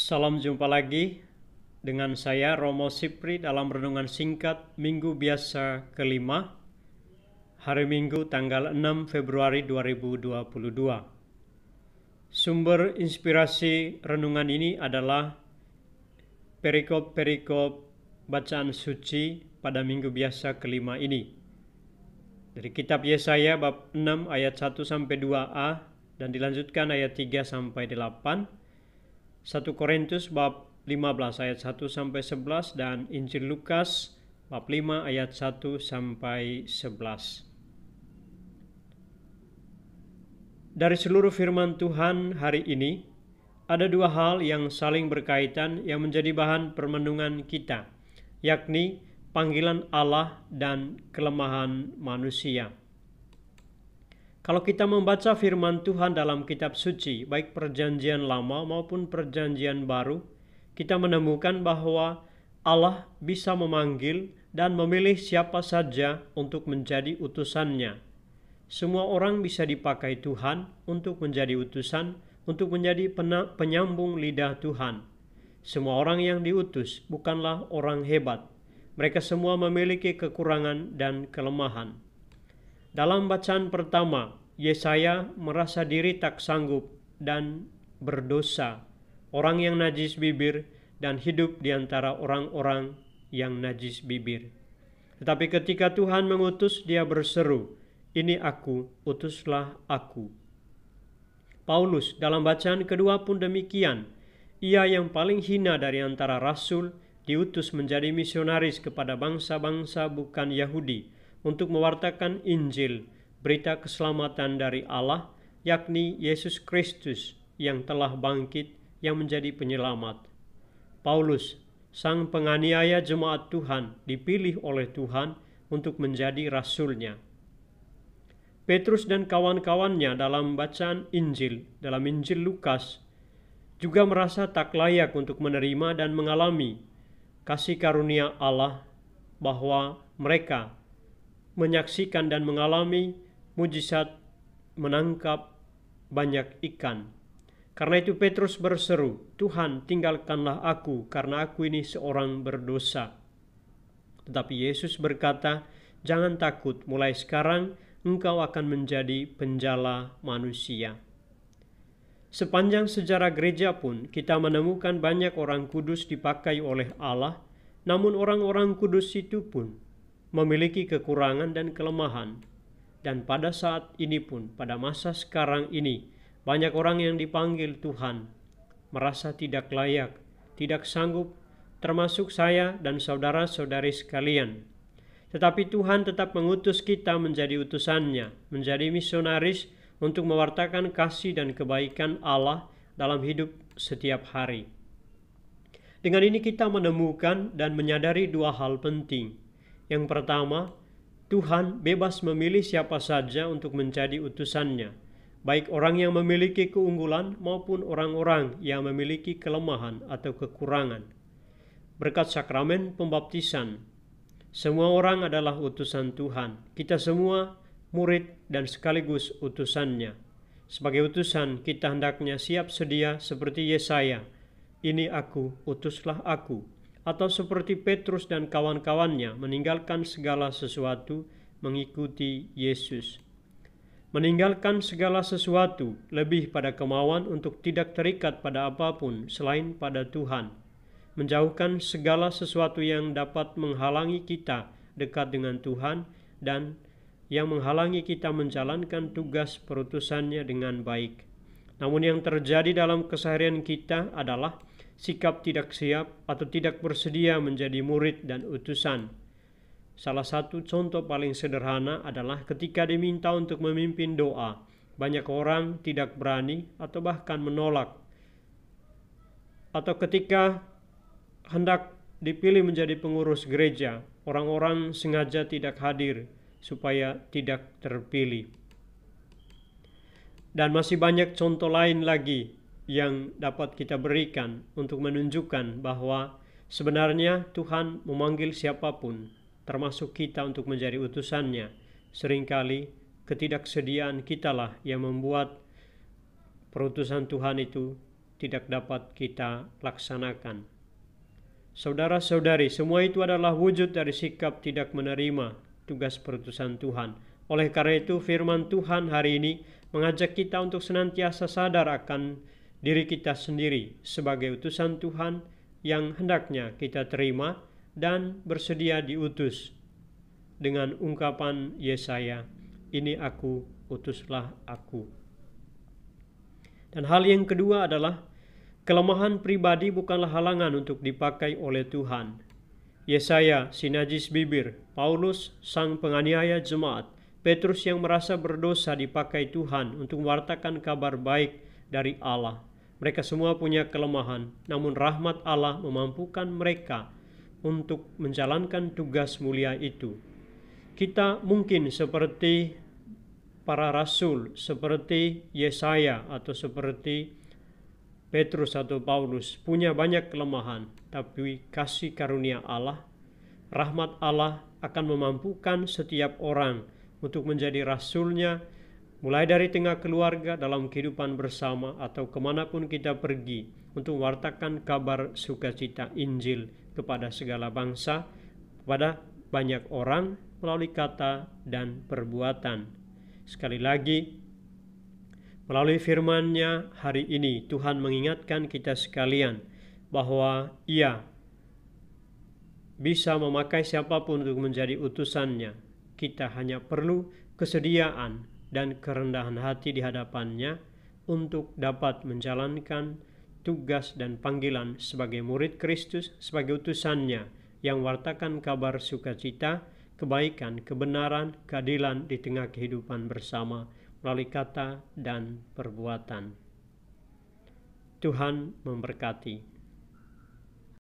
Salam jumpa lagi dengan saya Romo Sipri dalam renungan singkat Minggu Biasa kelima, hari Minggu tanggal 6 Februari 2022. Sumber inspirasi renungan ini adalah perikop-perikop bacaan suci pada Minggu Biasa kelima ini. Dari kitab Yesaya bab 6 ayat 1-2a dan dilanjutkan ayat 3-8. 1 Korintus bab 15 ayat 1-11 dan Injil Lukas bab 5 ayat 1-11. Dari seluruh firman Tuhan hari ini, ada dua hal yang saling berkaitan yang menjadi bahan permenungan kita, yakni panggilan Allah dan kelemahan manusia. Kalau kita membaca firman Tuhan dalam kitab suci, baik perjanjian lama maupun perjanjian baru, kita menemukan bahwa Allah bisa memanggil dan memilih siapa saja untuk menjadi utusannya. Semua orang bisa dipakai Tuhan untuk menjadi utusan, untuk menjadi penyambung lidah Tuhan. Semua orang yang diutus bukanlah orang hebat. Mereka semua memiliki kekurangan dan kelemahan. Dalam bacaan pertama, Yesaya merasa diri tak sanggup dan berdosa, orang yang najis bibir dan hidup di antara orang-orang yang najis bibir. Tetapi ketika Tuhan mengutus, dia berseru, "Ini aku, utuslah aku." Paulus dalam bacaan kedua pun demikian. Ia yang paling hina dari antara rasul diutus menjadi misionaris kepada bangsa-bangsa bukan Yahudi untuk mewartakan Injil, berita keselamatan dari Allah, yakni Yesus Kristus yang telah bangkit, yang menjadi penyelamat. Paulus, sang penganiaya jemaat Tuhan, dipilih oleh Tuhan untuk menjadi rasulnya. Petrus dan kawan-kawannya dalam bacaan Injil, dalam Injil Lukas, juga merasa tak layak untuk menerima dan mengalami kasih karunia Allah, bahwa mereka menyaksikan dan mengalami mujizat menangkap banyak ikan. Karena itu Petrus berseru, "Tuhan, tinggalkanlah aku, karena aku ini seorang berdosa." Tetapi Yesus berkata, "Jangan takut, mulai sekarang engkau akan menjadi penjala manusia." Sepanjang sejarah gereja pun kita menemukan banyak orang kudus dipakai oleh Allah, namun orang-orang kudus itu pun memiliki kekurangan dan kelemahan. Dan pada saat ini pun, pada masa sekarang ini, banyak orang yang dipanggil Tuhan merasa tidak layak, tidak sanggup, termasuk saya dan saudara-saudari sekalian. Tetapi Tuhan tetap mengutus kita menjadi utusannya, menjadi misionaris untuk mewartakan kasih dan kebaikan Allah dalam hidup setiap hari. Dengan ini kita menemukan dan menyadari dua hal penting. Yang pertama, Tuhan bebas memilih siapa saja untuk menjadi utusannya, baik orang yang memiliki keunggulan maupun orang-orang yang memiliki kelemahan atau kekurangan. Berkat sakramen pembaptisan, semua orang adalah utusan Tuhan. Kita semua murid dan sekaligus utusannya. Sebagai utusan, kita hendaknya siap sedia seperti Yesaya, "Ini aku, utuslah aku." Atau seperti Petrus dan kawan-kawannya meninggalkan segala sesuatu mengikuti Yesus. Meninggalkan segala sesuatu lebih pada kemauan untuk tidak terikat pada apapun selain pada Tuhan. Menjauhkan segala sesuatu yang dapat menghalangi kita dekat dengan Tuhan dan yang menghalangi kita menjalankan tugas perutusannya dengan baik. Namun yang terjadi dalam keseharian kita adalah sikap tidak siap atau tidak bersedia menjadi murid dan utusan. Salah satu contoh paling sederhana adalah ketika diminta untuk memimpin doa, banyak orang tidak berani atau bahkan menolak. Atau ketika hendak dipilih menjadi pengurus gereja, orang-orang sengaja tidak hadir supaya tidak terpilih. Dan masih banyak contoh lain lagi yang dapat kita berikan untuk menunjukkan bahwa sebenarnya Tuhan memanggil siapapun, termasuk kita, untuk menjadi utusannya. Seringkali ketidaksediaan kitalah yang membuat perutusan Tuhan itu tidak dapat kita laksanakan. Saudara-saudari, semua itu adalah wujud dari sikap tidak menerima tugas perutusan Tuhan. Oleh karena itu, firman Tuhan hari ini mengajak kita untuk senantiasa sadar akan diri kita sendiri sebagai utusan Tuhan yang hendaknya kita terima dan bersedia diutus dengan ungkapan Yesaya, "Ini aku, utuslah aku." Dan hal yang kedua adalah kelemahan pribadi bukanlah halangan untuk dipakai oleh Tuhan. Yesaya, si najis bibir, Paulus, sang penganiaya jemaat, Petrus yang merasa berdosa dipakai Tuhan untuk mewartakan kabar baik dari Allah. Mereka semua punya kelemahan, namun rahmat Allah memampukan mereka untuk menjalankan tugas mulia itu. Kita mungkin seperti para rasul, seperti Yesaya atau seperti Petrus atau Paulus, punya banyak kelemahan, tapi kasih karunia Allah, rahmat Allah akan memampukan setiap orang untuk menjadi rasulnya, mulai dari tengah keluarga, dalam kehidupan bersama, atau kemanapun kita pergi, untuk mewartakan kabar sukacita Injil kepada segala bangsa, kepada banyak orang melalui kata dan perbuatan. Sekali lagi, melalui firman-Nya hari ini, Tuhan mengingatkan kita sekalian bahwa Ia bisa memakai siapapun untuk menjadi utusannya. Kita hanya perlu kesediaan dan kerendahan hati di hadapan-Nya untuk dapat menjalankan tugas dan panggilan sebagai murid Kristus, sebagai utusannya yang wartakan kabar sukacita, kebaikan, kebenaran, keadilan di tengah kehidupan bersama melalui kata dan perbuatan. Tuhan memberkati.